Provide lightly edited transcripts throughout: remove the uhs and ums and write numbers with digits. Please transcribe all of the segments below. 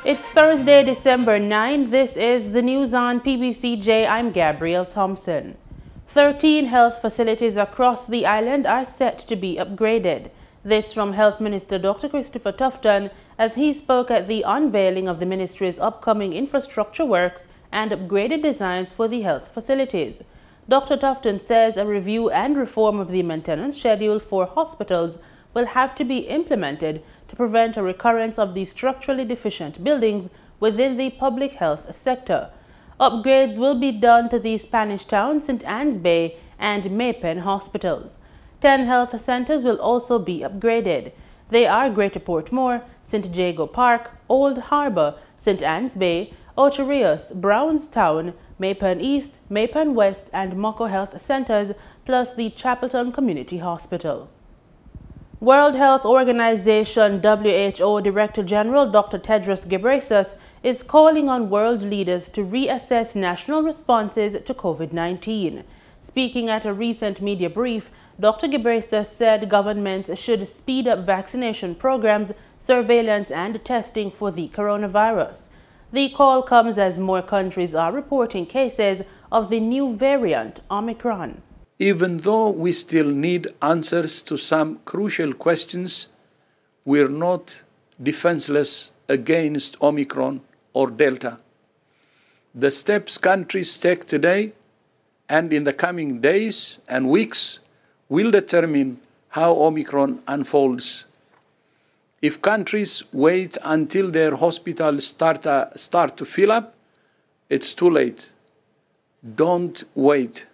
It's Thursday, December 9. This is the news on PBCJ. I'm Gabrielle Thompson. 13 health facilities across the island are set to be upgraded. This from Health Minister Dr. Christopher Tufton as he spoke at the unveiling of the ministry's upcoming infrastructure works and upgraded designs for the health facilities. Dr. Tufton says a review and reform of the maintenance schedule for hospitals will have to be implemented to prevent a recurrence of the structurally deficient buildings within the public health sector. Upgrades will be done to the Spanish Town, St. Anne's Bay and Maypen hospitals. 10 health centers will also be upgraded. They are Greater Portmore, St. Jago Park, Old Harbour, St. Anne's Bay, Ocho Rios, Brownstown, Maypen East, Maypen West and MOCA health centers, plus the Chapelton Community Hospital. World Health Organization WHO Director General Dr. Tedros Ghebreyesus is calling on world leaders to reassess national responses to COVID-19. Speaking at a recent media brief, Dr. Ghebreyesus said governments should speed up vaccination programs, surveillance and testing for the coronavirus. The call comes as more countries are reporting cases of the new variant, Omicron. Even though we still need answers to some crucial questions, we're not defenseless against Omicron or Delta. The steps countries take today and in the coming days and weeks will determine how Omicron unfolds. If countries wait until their hospitals start to fill up, it's too late. Don't wait.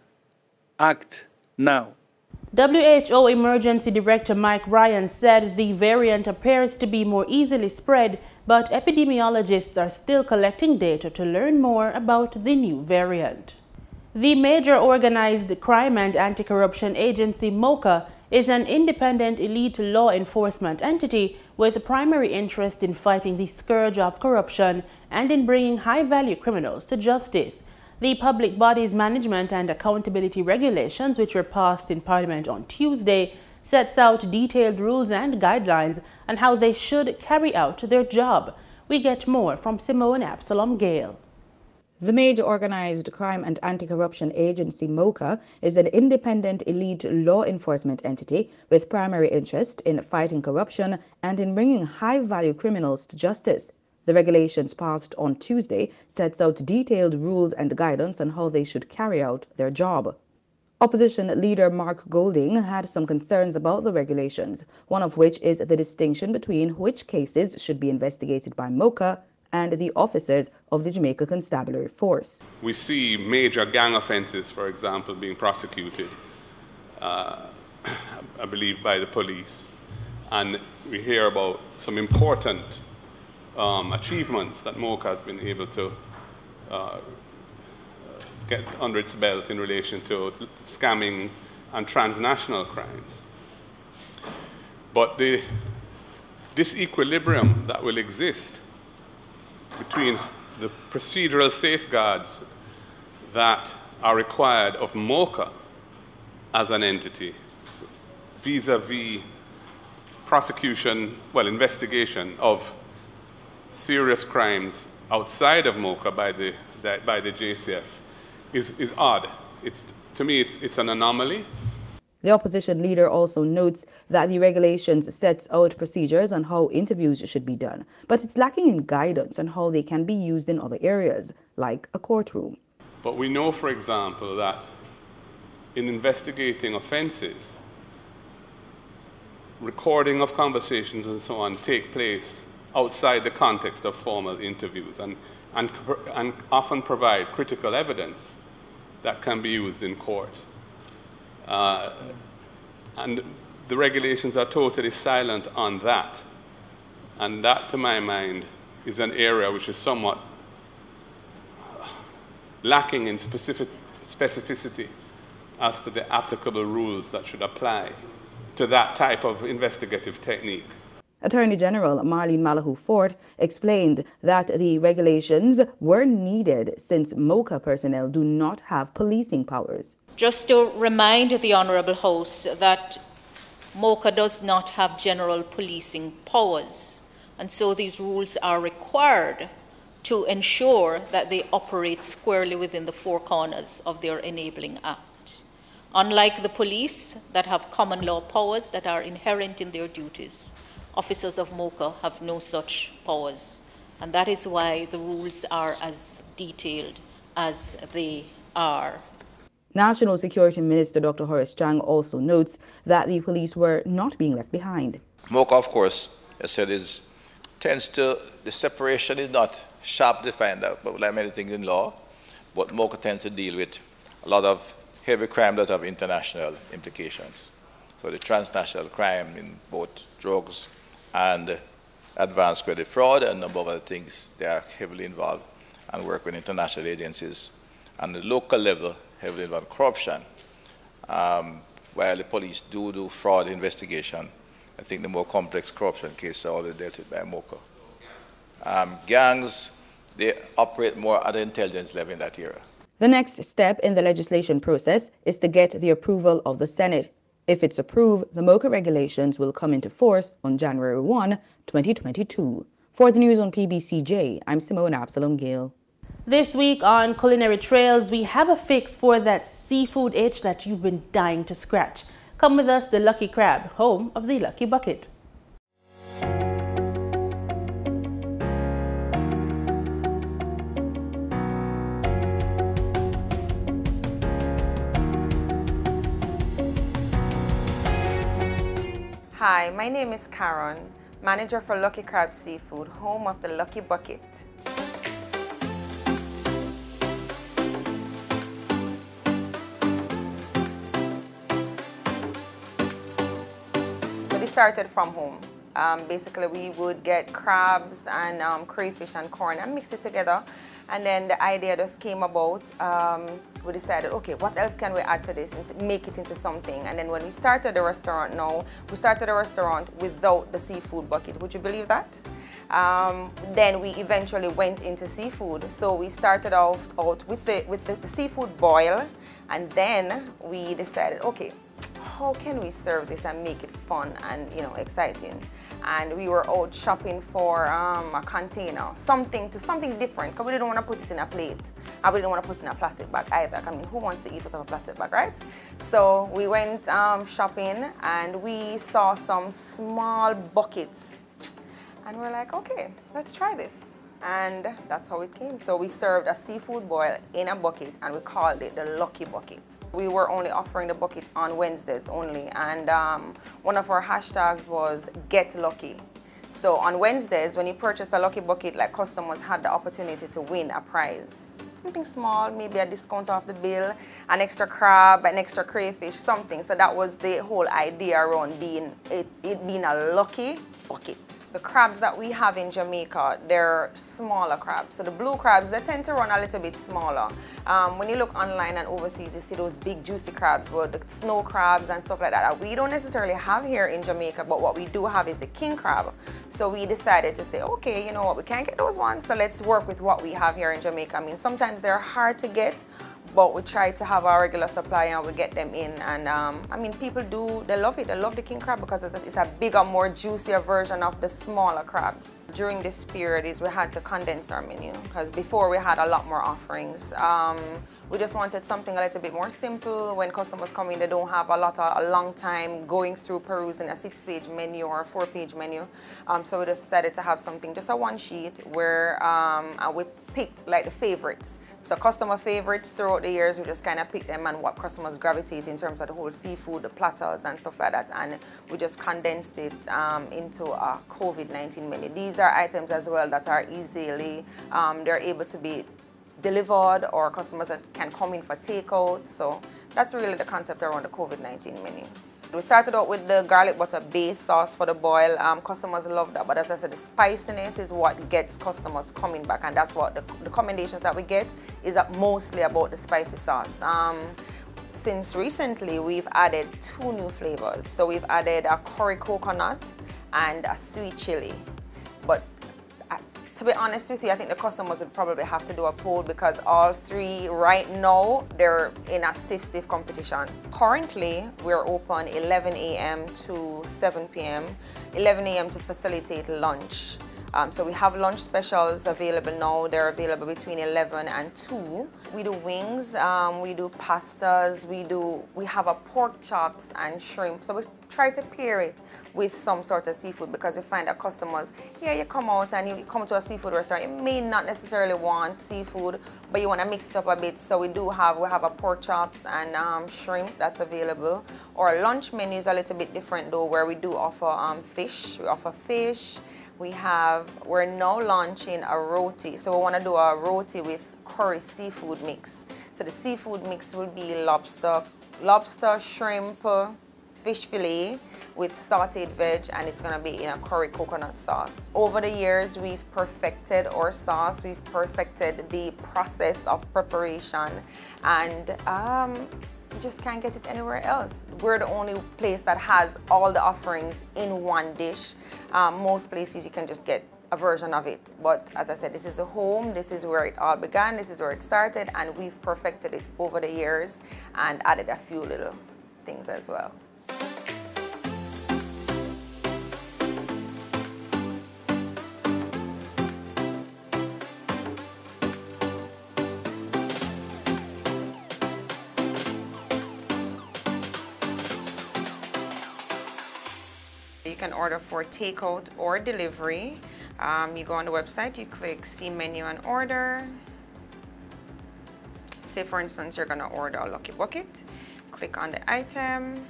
Act now. WHO Emergency Director Mike Ryan said the variant appears to be more easily spread, but epidemiologists are still collecting data to learn more about the new variant. The major organized crime and anti-corruption agency MOCA is an independent elite law enforcement entity with a primary interest in fighting the scourge of corruption and in bringing high-value criminals to justice. The public body's management and accountability regulations, which were passed in Parliament on Tuesday, sets out detailed rules and guidelines on how they should carry out their job. We get more from Simone Absalom Gale. The major organized crime and anti-corruption agency MOCA is an independent elite law enforcement entity with primary interest in fighting corruption and in bringing high-value criminals to justice. The regulations passed on Tuesday sets out detailed rules and guidance on how they should carry out their job. Opposition leader Mark Golding had some concerns about the regulations, one of which is the distinction between which cases should be investigated by MOCA and the officers of the Jamaica Constabulary Force. We see major gang offences, for example, being prosecuted, I believe, by the police. And we hear about some important achievements that MOCA has been able to get under its belt in relation to scamming and transnational crimes. But the disequilibrium that will exist between the procedural safeguards that are required of MOCA as an entity vis-a-vis prosecution, investigation of serious crimes outside of MOCA by the JCF is odd. To me, it's an anomaly. The opposition leader also notes that the regulations sets out procedures on how interviews should be done, but it's lacking in guidance on how they can be used in other areas, like a courtroom. But we know, for example, that in investigating offences, recording of conversations and so on take place outside the context of formal interviews and often provide critical evidence that can be used in court. And the regulations are totally silent on that. And that, to my mind, is an area which is somewhat lacking in specificity as to the applicable rules that should apply to that type of investigative technique. Attorney General Marlene Malahoo Fort explained that the regulations were needed since MOCA personnel do not have policing powers. Just to remind the Honourable House that MOCA does not have general policing powers. And so these rules are required to ensure that they operate squarely within the four corners of their enabling act. Unlike the police that have common law powers that are inherent in their duties, officers of MOCA have no such powers. And that is why the rules are as detailed as they are. National Security Minister Dr. Horace Chang also notes that the police were not being left behind. MOCA, of course, as I said, the separation is not sharply defined out, but like many things in law, but MOCA tends to deal with a lot of heavy crime that have international implications. So the transnational crime in both drugs and advanced credit fraud and a number of other things, they are heavily involved and work with international agencies. And the local level, heavily involved in corruption. While the police do fraud investigation, I think the more complex corruption cases are already dealt with by MOCA. Gangs, they operate more at the intelligence level in that era. The next step in the legislation process is to get the approval of the Senate. If it's approved, the MOCA regulations will come into force on January 1, 2022. For the news on PBCJ, I'm Simone Absalom Gale. This week on Culinary Trails, we have a fix for that seafood itch that you've been dying to scratch. Come with us to Lucky Crab, home of the Lucky Bucket. Hi, my name is Karen, manager for Lucky Crab Seafood, home of the Lucky Bucket. We started from home. Basically, we would get crabs and crayfish and corn and mix it together. And then the idea just came about. We decided, okay, what else can we add to this and make it into something? And then when we started the restaurant now, we started a restaurant without the seafood bucket. Would you believe that? Then we eventually went into seafood. So we started out with the seafood boil, and then we decided, okay, how can we serve this and make it fun and exciting? And we were out shopping for a container, something different, because we didn't want to put this in a plate, and we didn't want to put it in a plastic bag either. I mean, who wants to eat out of a plastic bag, right? So we went shopping, and we saw some small buckets, and we're like, okay, let's try this. And that's how it came. So we served a seafood boil in a bucket, and we called it the Lucky Bucket. We were only offering the bucket on Wednesdays only, and one of our hashtags was Get Lucky. So on Wednesdays, when you purchased a Lucky Bucket, like, customers had the opportunity to win a prize. Something small, maybe a discount off the bill, an extra crab, an extra crayfish, something. So that was the whole idea around it being a lucky bucket. The crabs that we have in Jamaica, they're smaller crabs. So the blue crabs, they tend to run a little bit smaller. When you look online and overseas, you see those big juicy crabs, well, the snow crabs and stuff like that. We don't necessarily have here in Jamaica, but what we do have is the king crab. So we decided to say, okay, you know what, we can't get those ones, so let's work with what we have here in Jamaica. I mean, sometimes they're hard to get, but we try to have our regular supply and we get them in. And I mean, people they love it. They love the king crab because it's a bigger, more juicier version of the smaller crabs. During this period we had to condense our menu, because before we had a lot more offerings. We just wanted something a little bit more simple. When customers come in, they don't have a long time going through perusing a 6-page menu or a 4-page menu. So we just decided to have something, just a one sheet, where we picked like the favorites. So customer favorites throughout the years, we just kind of picked them and what customers gravitate in terms of the whole seafood, the platters and stuff like that. And we just condensed it into a COVID-19 menu. These are items as well that are easily, they're able to be delivered, or customers can come in for takeout. So that's really the concept around the COVID-19 menu. We started out with the garlic butter base sauce for the boil. Customers love that, but as I said, the spiciness is what gets customers coming back, and that's what the commendations that we get is mostly about the spicy sauce. Since recently, we've added 2 new flavors. So we've added a curry coconut and a sweet chili. But To be honest with you, I think the customers would probably have to do a poll because all three right now, they're in a stiff competition. Currently, we're open 11 a.m. to 7 p.m., 11 a.m. to facilitate lunch. So we have lunch specials available now. They're available between 11 and 2. We do wings, we do pastas, we have a pork chops and shrimp. So we try to pair it with some sort of seafood because we find that customers, you come out and you come to a seafood restaurant, you may not necessarily want seafood, but you want to mix it up a bit. So we have a pork chops and shrimp that's available. Our lunch menu is a little bit different though, where we do offer fish. We offer fish. We're now launching a roti. So we want to do a roti with curry seafood mix. So the seafood mix will be lobster, shrimp, fish fillet with sauteed veg, and it's going to be in a curry coconut sauce. Over the years, we've perfected our sauce. We've perfected the process of preparation, and you just can't get it anywhere else. We're the only place that has all the offerings in one dish. Most places you can just get a version of it. But as I said, this is a home, this is where it all began, this is where it started, and we've perfected it over the years and added a few little things as well. You can order for takeout or delivery. You go on the website, you click see menu and order. Say for instance you're going to order a Lucky Bucket. Click on the item.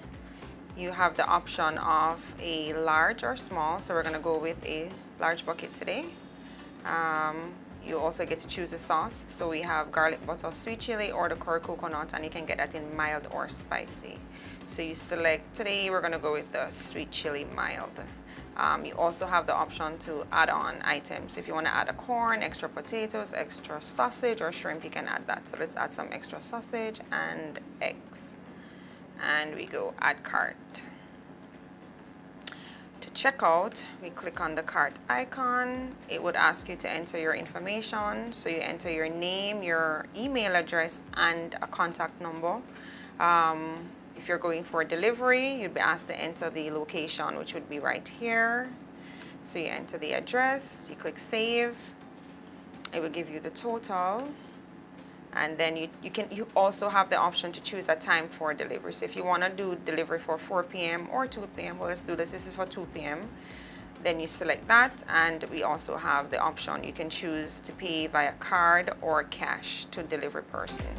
You have the option of a large or small, so we're going to go with a large bucket today. You also get to choose the sauce. So we have garlic butter, sweet chili, or the curry coconut, and you can get that in mild or spicy. So you select, today we're going to go with the sweet chili mild. You also have the option to add on items. If you want to add a corn, extra potatoes, extra sausage, or shrimp, you can add that. So let's add some extra sausage and eggs. And we go add cart. To check out, we click on the cart icon. It would ask you to enter your information. So you enter your name, your email address, and a contact number. If you're going for delivery, you'd be asked to enter the location, which would be right here. So you enter the address, you click save. It will give you the total. And then you also have the option to choose a time for delivery. So if you want to do delivery for 4 p.m. or 2 p.m., well, let's do this. This is for 2 p.m. Then you select that, and we also have the option. You can choose to pay via card or cash to delivery person.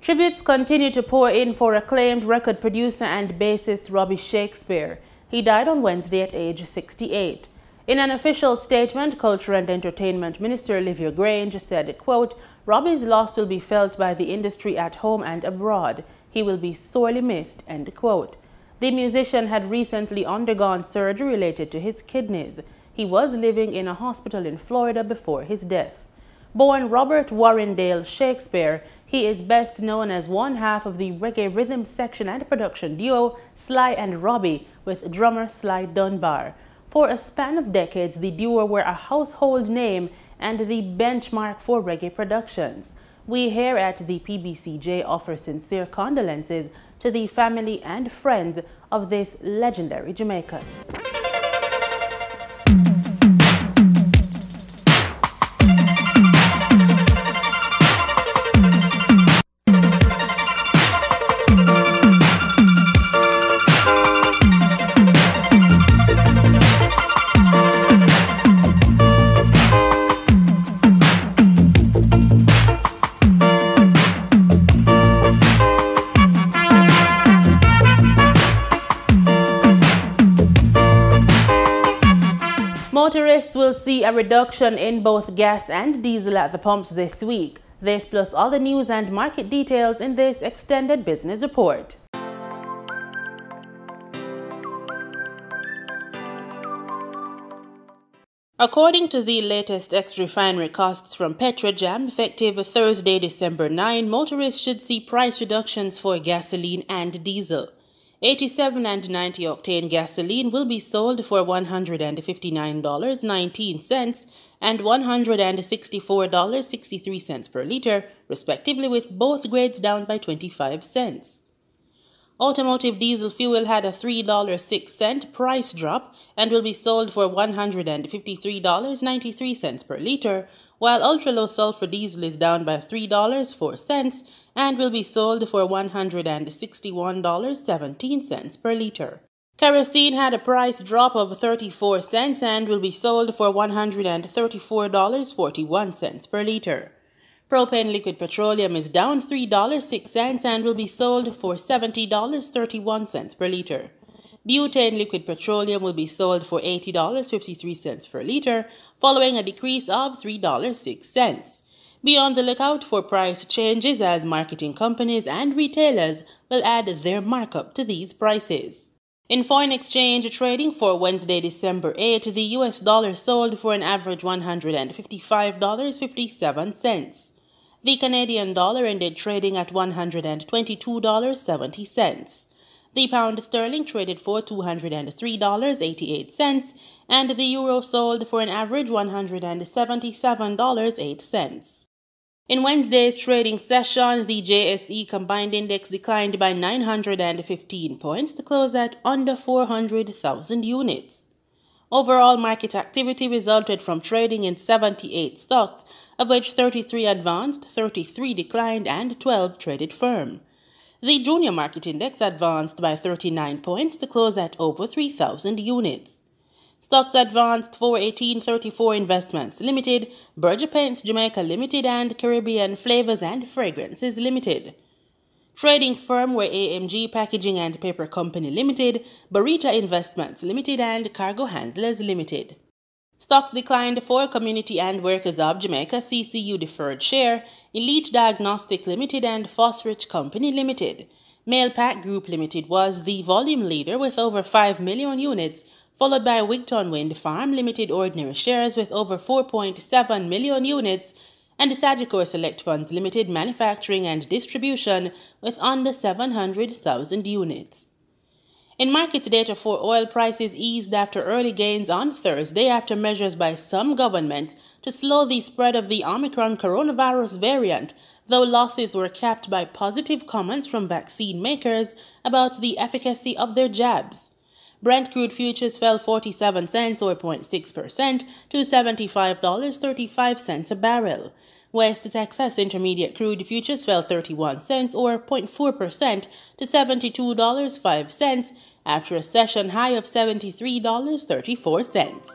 Tributes continue to pour in for acclaimed record producer and bassist Robbie Shakespeare. He died on Wednesday at age 68. In an official statement, Culture and Entertainment Minister Olivia Grange said, quote, "Robbie's loss will be felt by the industry at home and abroad. He will be sorely missed," end quote. The musician had recently undergone surgery related to his kidneys. He was living in a hospital in Florida before his death. Born Robert Warrendale Shakespeare, he is best known as one half of the reggae rhythm section and production duo Sly and Robbie with drummer Sly Dunbar. For a span of decades, the duo were a household name and the benchmark for reggae productions. We here at the PBCJ offer sincere condolences to the family and friends of this legendary Jamaican. Motorists will see a reduction in both gas and diesel at the pumps this week. This plus all the news and market details in this extended business report. According to the latest ex-refinery costs from Petrojam, effective Thursday, December 9, motorists should see price reductions for gasoline and diesel. 87 and 90 octane gasoline will be sold for $159.19 and $164.63 per liter, respectively, with both grades down by 25 cents. Automotive diesel fuel had a $3.06 price drop and will be sold for $153.93 per liter, while ultra-low sulfur diesel is down by $3.04 and will be sold for $161.17 per liter. Kerosene had a price drop of 34 cents and will be sold for $134.41 per liter. Propane liquid petroleum is down $3.06 and will be sold for $70.31 per liter. Butane liquid petroleum will be sold for $80.53 per liter, following a decrease of $3.06. Be on the lookout for price changes as marketing companies and retailers will add their markup to these prices. In foreign exchange trading for Wednesday, December 8, the US dollar sold for an average $155.57. The Canadian dollar ended trading at $122.70. The pound sterling traded for $203.88, and the euro sold for an average $177.08. In Wednesday's trading session, the JSE combined index declined by 915 points to close at under 400,000 units. Overall market activity resulted from trading in 78 stocks, of which 33 advanced, 33 declined, and 12 traded firm. The junior market index advanced by 39 points to close at over 3,000 units. Stocks advanced for 1834 Investments Limited, Berger Paints Jamaica Limited, and Caribbean Flavors and Fragrances Limited. Trading firm were AMG Packaging and Paper Company Limited, Barita Investments Limited, and Cargo Handlers Limited. Stocks declined for Community and Workers of Jamaica CCU Deferred Share, Elite Diagnostic Limited, and Phosrich Company Limited. Mailpack Group Limited was the volume leader with over 5 million units, followed by Wigton Wind Farm Limited ordinary shares with over 4.7 million units, and Sagicor Select Funds Limited manufacturing and distribution with under 700,000 units. In market data for oil, prices eased after early gains on Thursday after measures by some governments to slow the spread of the Omicron coronavirus variant, though losses were capped by positive comments from vaccine makers about the efficacy of their jabs. Brent crude futures fell 47 cents or 0.6% to $75.35 a barrel. West Texas Intermediate crude futures fell 31 cents or 0.4% to $72.05 after a session high of $73.34.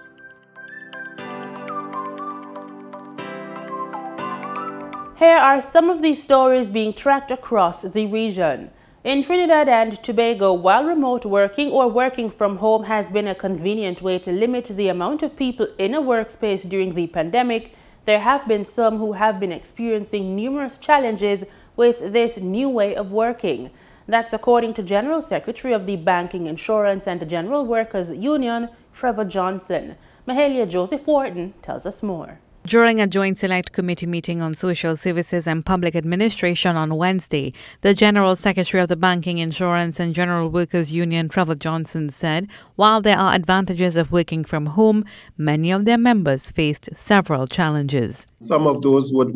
Here are some of the stories being tracked across the region. In Trinidad and Tobago, while remote working or working from home has been a convenient way to limit the amount of people in a workspace during the pandemic, there have been some who have been experiencing numerous challenges with this new way of working. That's according to General Secretary of the Banking, Insurance and General Workers Union, Trevor Johnson. Mahalia Joseph Wharton tells us more. During a joint select committee meeting on social services and public administration on Wednesday, the General Secretary of the Banking, Insurance and General Workers Union, Trevor Johnson, said while there are advantages of working from home, many of their members faced several challenges. Some of those would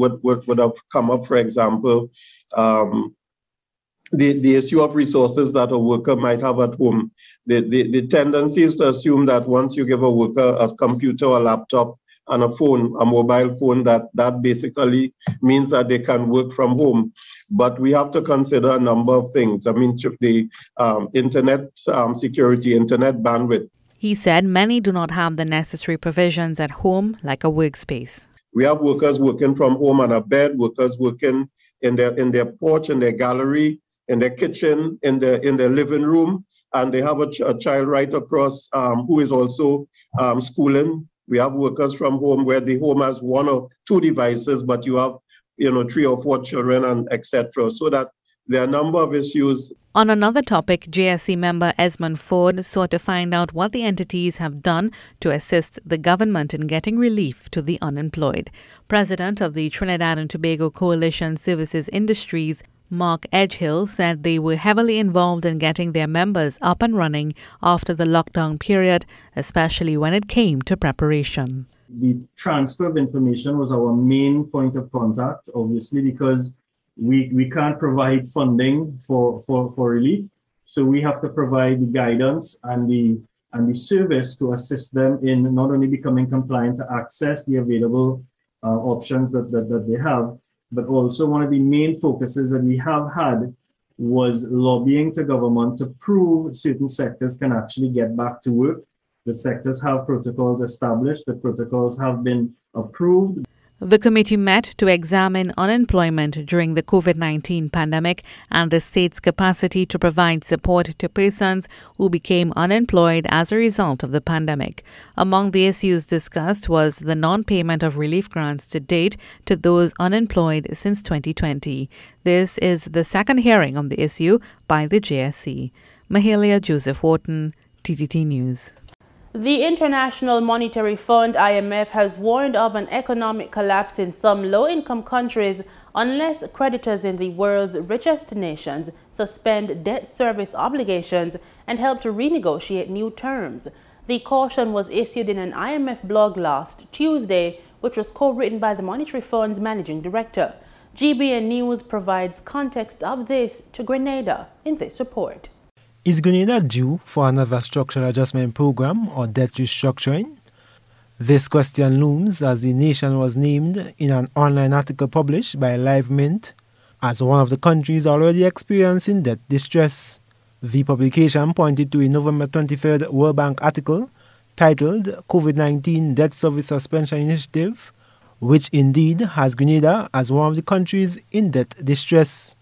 have come up, for example, the issue of resources that a worker might have at home. The tendency is to assume that once you give a worker a computer or a laptop, and a phone, a mobile phone, that basically means that they can work from home. But we have to consider a number of things. I mean, the internet security, internet bandwidth. He said many do not have the necessary provisions at home, like a workspace. We have workers working from home on a bed, workers working in their porch, in their gallery, in their kitchen, in their living room, and they have a child right across who is also schooling. We have workers from home where the home has one or two devices, but you have 3 or 4 children, and etc. So that there are a number of issues. On another topic, JSC member Esmond Ford sought to find out what the entities have done to assist the government in getting relief to the unemployed. President of the Trinidad and Tobago Coalition Services Industries, Mark Edgehill, said they were heavily involved in getting their members up and running after the lockdown period, especially when it came to preparation. The transfer of information was our main point of contact, obviously, because we can't provide funding for relief. So we have to provide the guidance and the service to assist them in not only becoming compliant to access the available options that they have, but also one of the main focuses that we have had was lobbying to government to prove certain sectors can actually get back to work. The sectors have protocols established, the protocols have been approved. The committee met to examine unemployment during the COVID-19 pandemic and the state's capacity to provide support to persons who became unemployed as a result of the pandemic. Among the issues discussed was the non-payment of relief grants to date to those unemployed since 2020. This is the second hearing on the issue by the JSC. Mahalia Joseph Wharton, TTT News. The International Monetary Fund, IMF, has warned of an economic collapse in some low-income countries unless creditors in the world's richest nations suspend debt service obligations and help to renegotiate new terms. The caution was issued in an IMF blog last Tuesday, which was co-written by the Monetary Fund's managing director. GBN News provides context of this to Grenada in this report. Is Grenada due for another structural adjustment program or debt restructuring? This question looms as the nation was named in an online article published by Live Mint as one of the countries already experiencing debt distress. The publication pointed to a November 23rd World Bank article titled COVID-19 Debt Service Suspension Initiative, which indeed has Grenada as one of the countries in debt distress.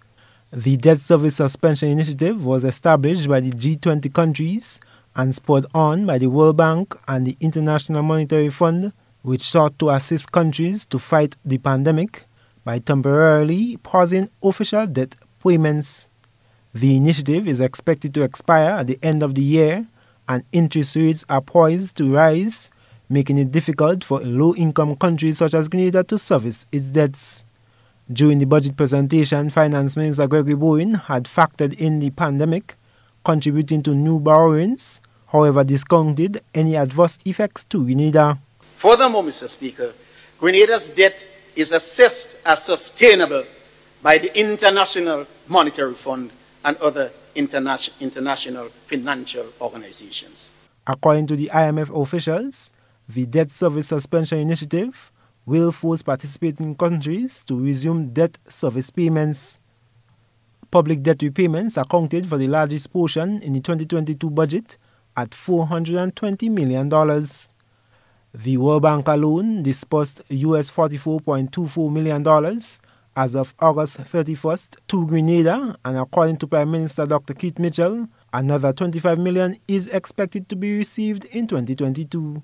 The Debt Service Suspension Initiative was established by the G20 countries and spurred on by the World Bank and the International Monetary Fund, which sought to assist countries to fight the pandemic by temporarily pausing official debt payments. The initiative is expected to expire at the end of the year, and interest rates are poised to rise, making it difficult for low-income countries such as Grenada to service its debts. During the budget presentation, Finance Minister Gregory Bowen had factored in the pandemic, contributing to new borrowings, however discounted any adverse effects to Grenada. Furthermore, Mr. Speaker, Grenada's debt is assessed as sustainable by the International Monetary Fund and other international financial organizations. According to the IMF officials, the Debt Service Suspension Initiative will force participating countries to resume debt service payments. Public debt repayments accounted for the largest portion in the 2022 budget at $420 million. The World Bank alone disbursed US $44.24 million as of August 31st to Grenada, and according to Prime Minister Dr. Keith Mitchell, another $25 million is expected to be received in 2022.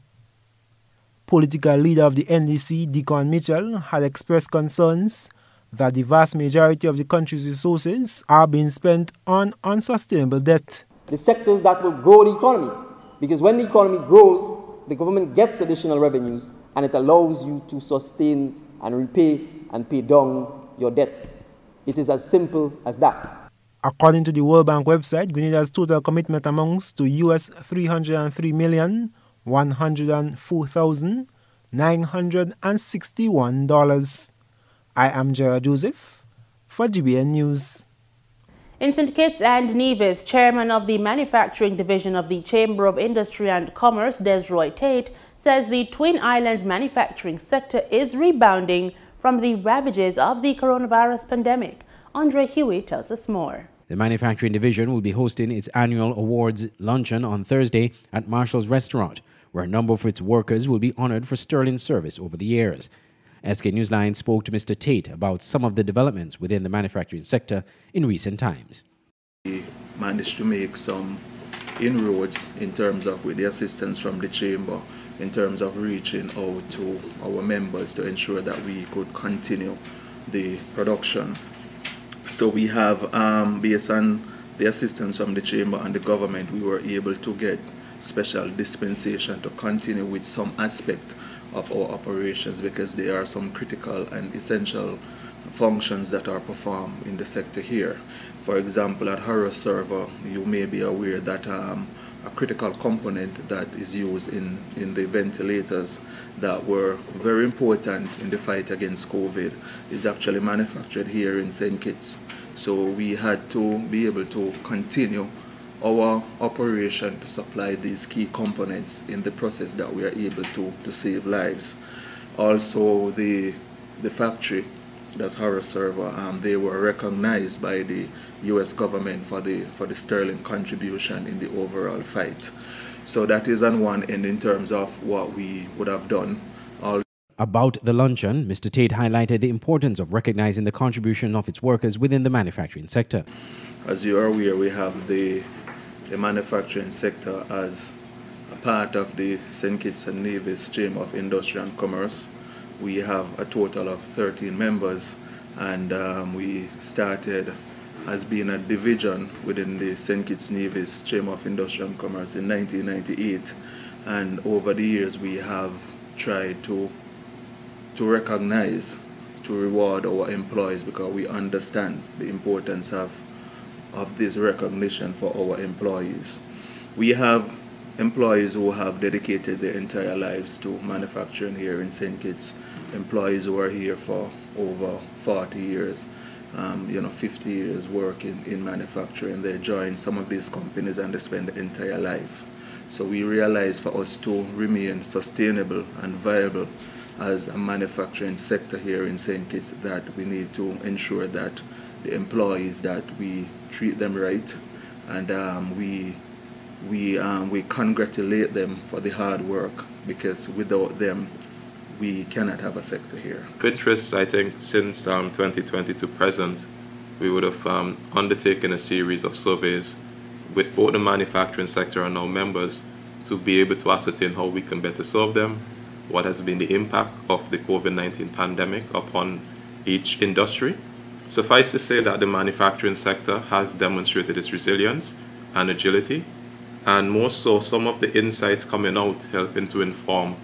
Political leader of the NDC, Deacon Mitchell, had expressed concerns that the vast majority of the country's resources are being spent on unsustainable debt. The sectors that will grow the economy, because when the economy grows, the government gets additional revenues and it allows you to sustain and repay and pay down your debt. It is as simple as that. According to the World Bank website, Grenada's total commitment amounts to US $303,104,961. I am Gerard Joseph for GBN News. In St. Kitts and Nevis, chairman of the manufacturing division of the Chamber of Industry and Commerce, Desroy Tate, says the Twin Islands manufacturing sector is rebounding from the ravages of the coronavirus pandemic. Andre Huey tells us more. The manufacturing division will be hosting its annual awards luncheon on Thursday at Marshall's Restaurant, where a number of its workers will be honored for sterling service over the years. SK Newsline spoke to Mr. Tate about some of the developments within the manufacturing sector in recent times. We managed to make some inroads in terms of, with the assistance from the Chamber, in terms of reaching out to our members to ensure that we could continue the production. So we have, based on the assistance from the Chamber and the government, we were able to get special dispensation to continue with some aspect of our operations because there are some critical and essential functions that are performed in the sector here. For example, at Horror Server, you may be aware that a critical component that is used in the ventilators that were very important in the fight against COVID is actually manufactured here in St. Kitts. So we had to be able to continue our operation to supply these key components in the process that we are able to save lives. Also, the factory, that's Horror Server, they were recognized by the U.S. government for the sterling contribution in the overall fight. So that is on one end in terms of what we would have done. About the luncheon, Mr. Tate highlighted the importance of recognizing the contribution of its workers within the manufacturing sector. As you are aware, we have the manufacturing sector as a part of the St. Kitts and Nevis Chamber of Industry and Commerce. We have a total of 13 members, and we started as being a division within the St. Kitts Nevis Chamber of Industry and Commerce in 1998. And over the years, we have tried to recognize, to reward our employees because we understand the importance of this recognition for our employees. We have employees who have dedicated their entire lives to manufacturing here in St. Kitts, employees who are here for over 40 years, 50 years working in manufacturing. They join some of these companies and they spend the entire life. So we realize for us to remain sustainable and viable as a manufacturing sector here in St. Kitts that we need to ensure that the employees, that we treat them right, and we congratulate them for the hard work, because without them we cannot have a sector here. Interest, I think, since 2020 to present, we would have undertaken a series of surveys with both the manufacturing sector and our members to be able to ascertain how we can better serve them, what has been the impact of the COVID-19 pandemic upon each industry. Suffice to say that the manufacturing sector has demonstrated its resilience and agility, and more so some of the insights coming out helping to inform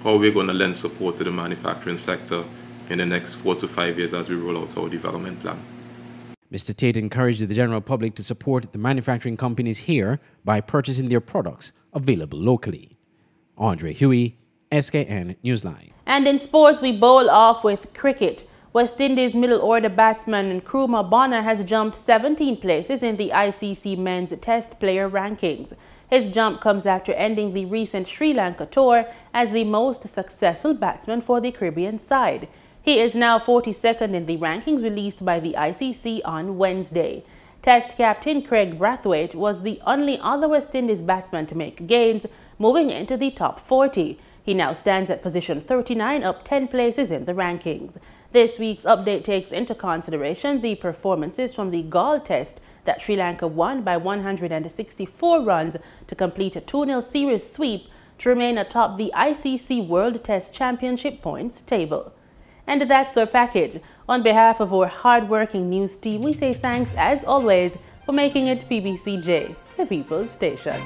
how we're going to lend support to the manufacturing sector in the next 4 to 5 years as we roll out our development plan. Mr. Tate encouraged the general public to support the manufacturing companies here by purchasing their products available locally. Andre Huey, SKN Newsline. And in sports, we bowl off with cricket. West Indies middle order batsman Nkrumah Bonner has jumped 17 places in the ICC men's test player rankings. His jump comes after ending the recent Sri Lanka tour as the most successful batsman for the Caribbean side. He is now 42nd in the rankings released by the ICC on Wednesday. Test captain Craig Brathwaite was the only other West Indies batsman to make gains, moving into the top 40. He now stands at position 39, up 10 places in the rankings. This week's update takes into consideration the performances from the Galle Test that Sri Lanka won by 164 runs to complete a 2-0 series sweep to remain atop the ICC World Test Championship points table. And that's our package. On behalf of our hard-working news team, we say thanks as always for making it PBCJ, the People's Station.